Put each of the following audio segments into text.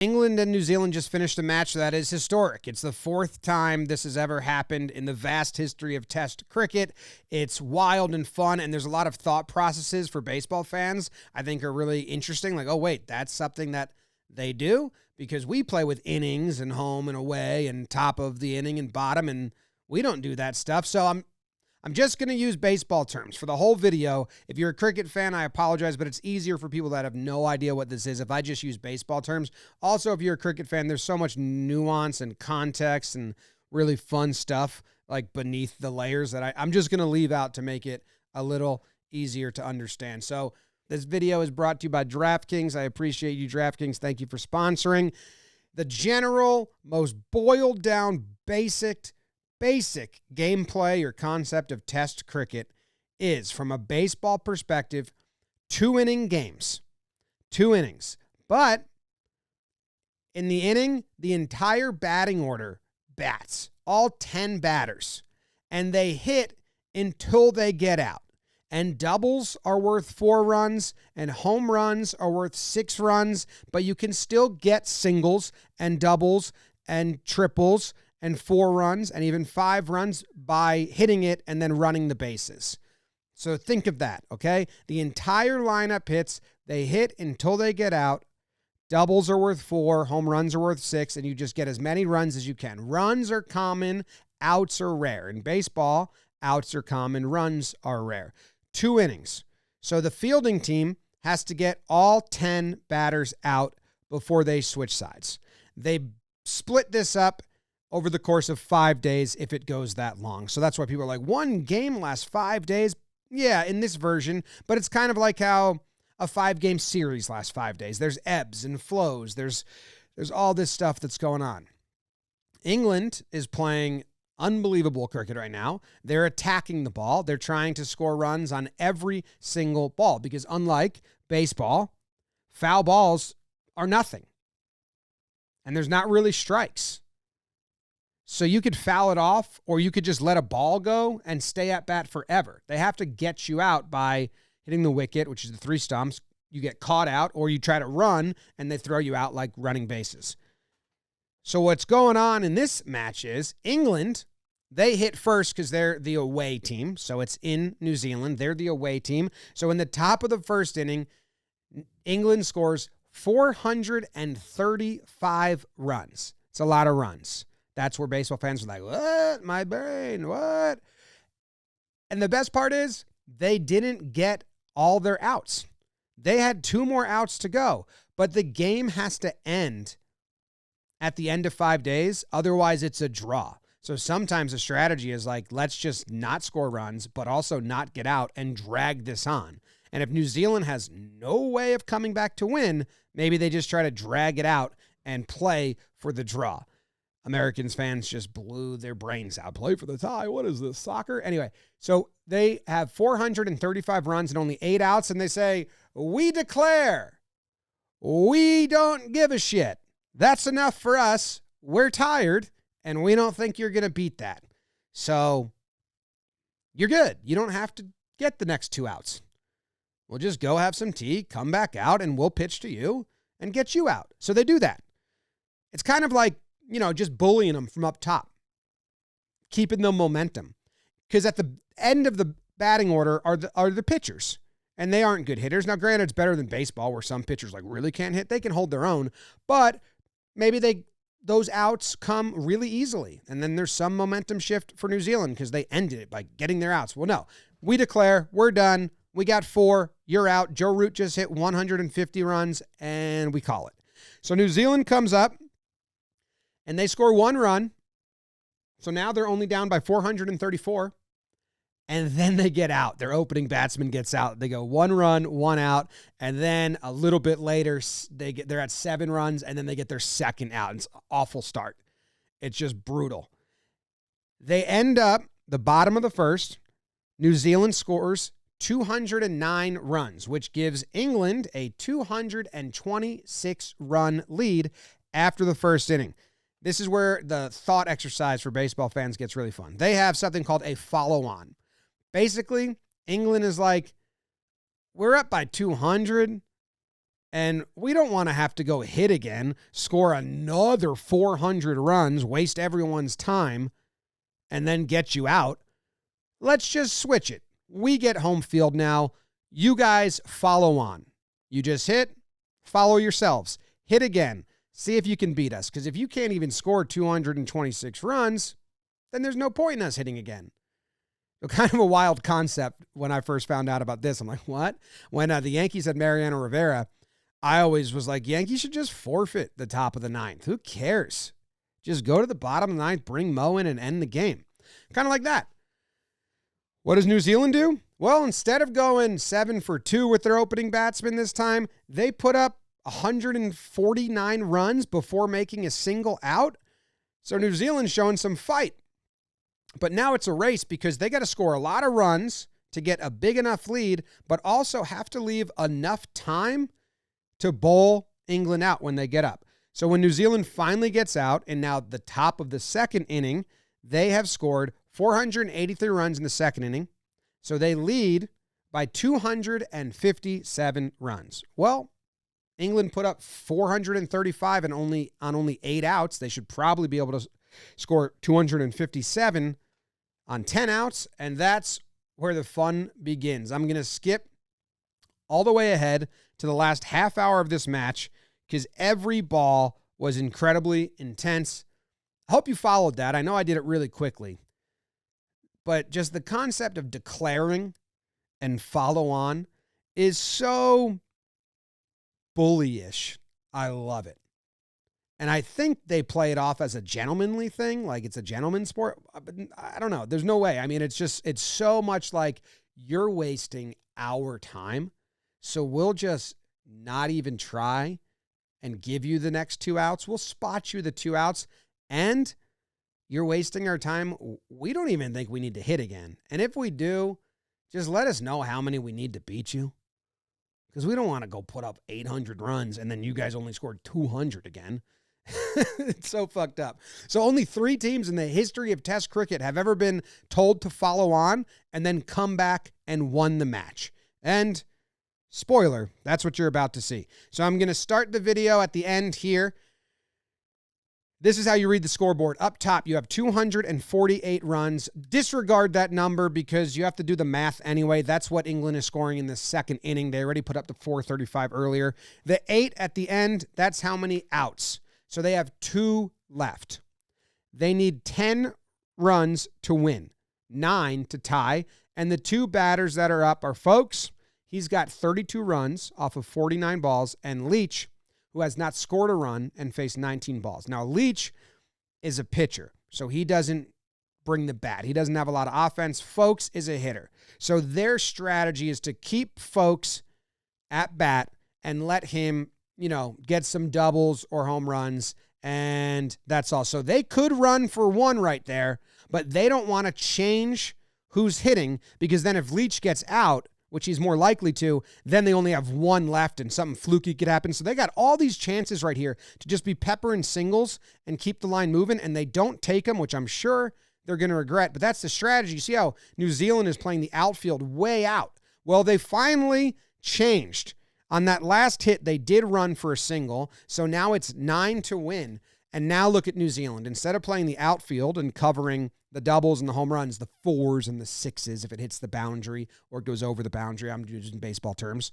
England and New Zealand just finished a match that is historic. It's the fourth time this has ever happened in the vast history of Test cricket. It's wild and fun, and there's a lot of thought processes for baseball fans I think are really interesting. Like, oh, wait, that's something that they do? Because we play with innings and home and away and top of the inning and bottom, and we don't do that stuff. So I'm just going to use baseball terms for the whole video. If you're a cricket fan, I apologize, but it's easier for people that have no idea what this is if I just use baseball terms. Also, if you're a cricket fan, there's so much nuance and context and really fun stuff like beneath the layers that I'm just going to leave out to make it a little easier to understand. So this video is brought to you by DraftKings. I appreciate you, DraftKings. Thank you for sponsoring. The general, most boiled down, basic gameplay or concept of Test cricket is, from a baseball perspective, 2-inning games. 2 innings. But in the inning, the entire batting order bats, all 10 batters, and they hit until they get out. And doubles are worth 4 runs, and home runs are worth 6 runs, but you can still get singles and doubles and triples and 4 runs and even 5 runs by hitting it and then running the bases. So think of that, okay? The entire lineup hits. They hit until they get out. Doubles are worth 4. Home runs are worth 6. And you just get as many runs as you can. Runs are common. Outs are rare. In baseball, outs are common. Runs are rare. 2 innings. So the fielding team has to get all 10 batters out before they switch sides. They split this up over the course of 5 days if it goes that long. So that's why people are like, 1 game lasts 5 days? Yeah, in this version, but it's kind of like how a 5-game series lasts 5 days. There's ebbs and flows. There's all this stuff that's going on. England is playing unbelievable cricket right now. They're attacking the ball. They're trying to score runs on every single ball because unlike baseball, foul balls are nothing. And there's not really strikes. So you could foul it off, or you could just let a ball go and stay at bat forever. They have to get you out by hitting the wicket, which is the 3 stumps. You get caught out, or you try to run, and they throw you out like running bases. So what's going on in this match is England, they hit first because they're the away team. So it's in New Zealand. They're the away team. So in the top of the first inning, England scores 435 runs. It's a lot of runs. That's where baseball fans are like, what? My brain, what? And the best part is they didn't get all their outs. They had 2 more outs to go, but the game has to end at the end of 5 days. Otherwise, it's a draw. So sometimes the strategy is like, let's just not score runs, but also not get out and drag this on. And if New Zealand has no way of coming back to win, maybe they just try to drag it out and play for the draw. Americans fans just blew their brains out. Play for the tie. What is this, soccer? Anyway, so they have 435 runs and only 8 outs, and they say, we declare, we don't give a shit. That's enough for us. We're tired, and we don't think you're going to beat that. So you're good. You don't have to get the next 2 outs. We'll just go have some tea, come back out, and we'll pitch to you and get you out. So they do that. It's kind of like, just bullying them from up top, keeping them momentum. Because at the end of the batting order are the pitchers, and they aren't good hitters. Now, granted, it's better than baseball where some pitchers really can't hit. They can hold their own, but maybe those outs come really easily, and then there's some momentum shift for New Zealand because they ended it by getting their outs. Well, no, we declare we're done. We got 4. You're out. Joe Root just hit 150 runs, and we call it. So New Zealand comes up, and they score 1 run. So now they're only down by 434. And then they get out. Their opening batsman gets out. They go 1 run, 1 out. And then a little bit later, they're at 7 runs, and then they get their second out. It's an awful start. It's just brutal. They end up the bottom of the first. New Zealand scores 209 runs, which gives England a 226-run lead after the first inning. This is where the thought exercise for baseball fans gets really fun. They have something called a follow-on. Basically, England is like, we're up by 200. And we don't want to have to go hit again, score another 400 runs, waste everyone's time, and then get you out. Let's just switch it. We get home field now. You guys follow on. You just hit, follow yourselves. Hit again. See if you can beat us. Because if you can't even score 226 runs, then there's no point in us hitting again. Kind of a wild concept when I first found out about this. I'm like, what? When the Yankees had Mariano Rivera, I always was like, Yankees should just forfeit the top of the ninth. Who cares? Just go to the bottom of the ninth, bring Mo in, and end the game. Kind of like that. What does New Zealand do? Well, instead of going 7 for 2 with their opening batsman this time, they put up 149 runs before making a single out. So New Zealand's showing some fight. But now it's a race because they got to score a lot of runs to get a big enough lead, but also have to leave enough time to bowl England out when they get up. So when New Zealand finally gets out, and now the top of the second inning, they have scored 483 runs in the second inning. So they lead by 257 runs. Well, England put up 435 and on only 8 outs. They should probably be able to score 257 on 10 outs, and that's where the fun begins. I'm going to skip all the way ahead to the last half hour of this match because every ball was incredibly intense. I hope you followed that. I know I did it really quickly. But just the concept of declaring and follow on is so bullyish. I love it. And I think they play it off as a gentlemanly thing, like it's a gentleman's sport. But I don't know. There's no way. I mean, it's so much like you're wasting our time. So we'll just not even try and give you the next 2 outs. We'll spot you the 2 outs, and you're wasting our time. We don't even think we need to hit again. And if we do, just let us know how many we need to beat you. Because we don't want to go put up 800 runs and then you guys only scored 200 again. It's so fucked up. So only 3 teams in the history of Test cricket have ever been told to follow on and then come back and won the match. And spoiler, that's what you're about to see. So I'm going to start the video at the end here. This is how you read the scoreboard. Up top, you have 248 runs. Disregard that number because you have to do the math anyway. That's what England is scoring in the second inning. They already put up the 435 earlier. The 8 at the end, that's how many outs. So they have 2 left. They need 10 runs to win, 9 to tie. And the 2 batters that are up are Folks. He's got 32 runs off of 49 balls, and Leach, who has not scored a run and faced 19 balls. Now, Leach is a pitcher, so he doesn't bring the bat. He doesn't have a lot of offense. Folks is a hitter. So their strategy is to keep Folks at bat and let him, get some doubles or home runs, and that's all. So they could run for 1 right there, but they don't want to change who's hitting because then if Leach gets out, which he's more likely to, then they only have 1 left and something fluky could happen. So they got all these chances right here to just be peppering singles and keep the line moving, and they don't take them, which I'm sure they're going to regret. But that's the strategy. You see how New Zealand is playing the outfield way out. Well, they finally changed. On that last hit, they did run for a single, so now it's 9 to win. And now look at New Zealand. Instead of playing the outfield and covering the doubles and the home runs, the 4s and the 6s, if it hits the boundary or goes over the boundary, I'm using baseball terms,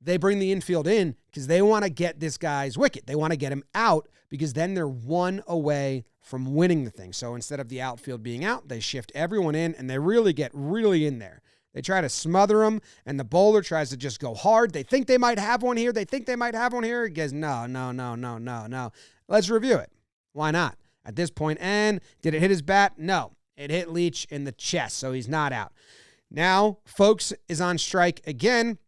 they bring the infield in because they want to get this guy's wicket. They want to get him out because then they're 1 away from winning the thing. So instead of the outfield being out, they shift everyone in and they really get in there. They try to smother him, and the bowler tries to just go hard. They think they might have one here. He goes, no. Let's review it. Why not? At this point, and did it hit his bat? No. It hit Leach in the chest, so he's not out. Now, Folks is on strike again,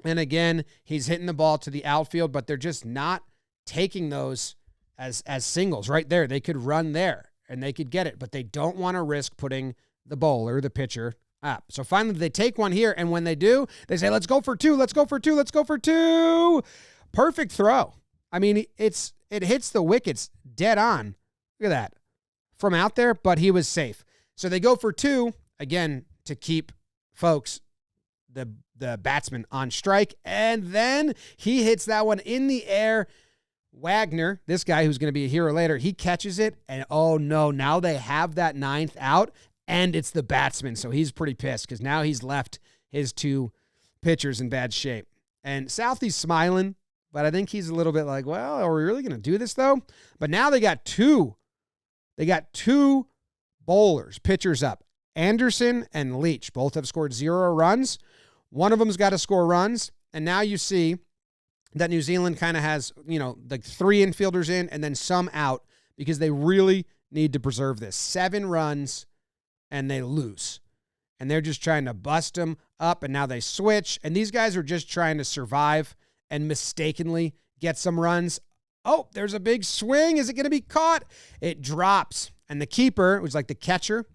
and again, he's hitting the ball to the outfield, but they're just not taking those as singles right there. They could run there, and they could get it, but they don't want to risk putting the bowler, the pitcher, up. So finally, they take one here, and when they do, they say, let's go for 2, let's go for 2, let's go for 2. Perfect throw. I mean, it hits the wickets dead on. Look at that. From out there, but he was safe. So they go for 2, again, to keep Folks the batsman on strike, and then he hits that one in the air. Wagner, this guy who's going to be a hero later, he catches it, and oh no, now they have that 9th out, and it's the batsman, so he's pretty pissed because now he's left his 2 pitchers in bad shape. And Southie's smiling, but I think he's a little bit like, well, are we really going to do this though? But now they got two bowlers, pitchers up. Anderson and Leach both have scored 0 runs. One of them's got to score runs, and now you see that New Zealand kind of has, the 3 infielders in and then some out because they really need to preserve this. 7 runs, and they lose. And they're just trying to bust them up, and now they switch. And these guys are just trying to survive and mistakenly get some runs. Oh, there's a big swing. Is it going to be caught? It drops. And the keeper, who's like the catcher,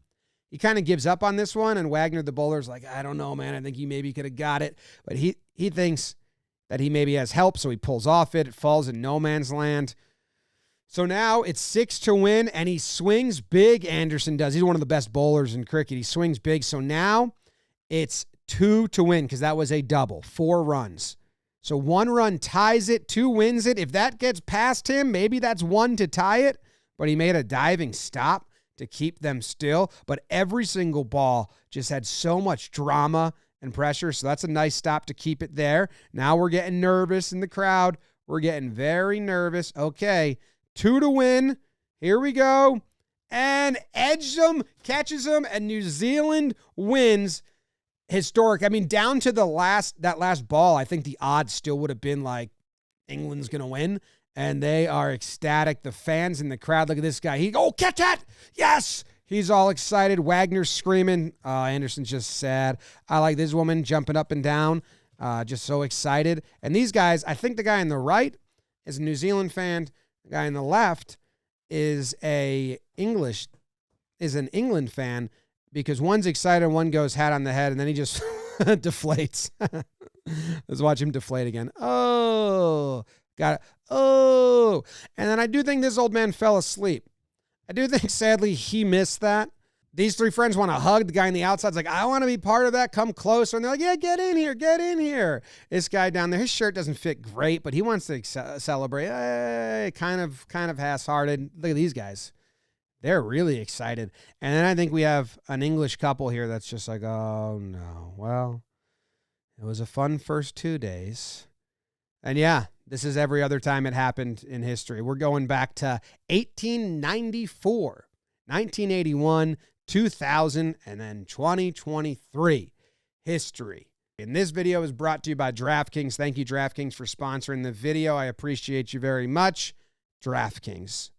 he kind of gives up on this one. And Wagner, the bowler's like, I don't know, man. I think he maybe could have got it. But he thinks that he maybe has help, so he pulls off it. It falls in no man's land. So now it's 6 to win, and he swings big, Anderson does. He's one of the best bowlers in cricket. He swings big. So now it's 2 to win because that was a double, 4 runs. So 1 run ties it, 2 wins it. If that gets past him, maybe that's 1 to tie it, but he made a diving stop to keep them still. But every single ball just had so much drama and pressure, so that's a nice stop to keep it there. Now we're getting nervous in the crowd. We're getting very nervous. Okay, 2 to win. Here we go. And edges them, catches them, and New Zealand wins. Historic. I mean, down to that last ball, I think the odds still would have been like England's going to win. And they are ecstatic. The fans in the crowd, look at this guy. Catch that! Yes! He's all excited. Wagner's screaming. Anderson's just sad. I like this woman jumping up and down, just so excited. And these guys, I think the guy on the right is a New Zealand fan. The guy on the left is an England fan because one's excited, one goes hat on the head, and then he just deflates. Let's watch him deflate again. Oh, got it. Oh, and then I do think this old man fell asleep. I do think, sadly, he missed that. These 3 friends want to hug the guy on the outside. It's like, I want to be part of that. Come closer. And they're like, yeah, get in here. Get in here. This guy down there, his shirt doesn't fit great, but he wants to celebrate. Hey, kind of half-hearted. Look at these guys. They're really excited. And then I think we have an English couple here that's just like, oh, no. Well, it was a fun first 2 days. And yeah, this is every other time it happened in history. We're going back to 1894, 1981, 2000, and then 2023 history. And this video is brought to you by DraftKings. Thank you, DraftKings, for sponsoring the video. I appreciate you very much. DraftKings.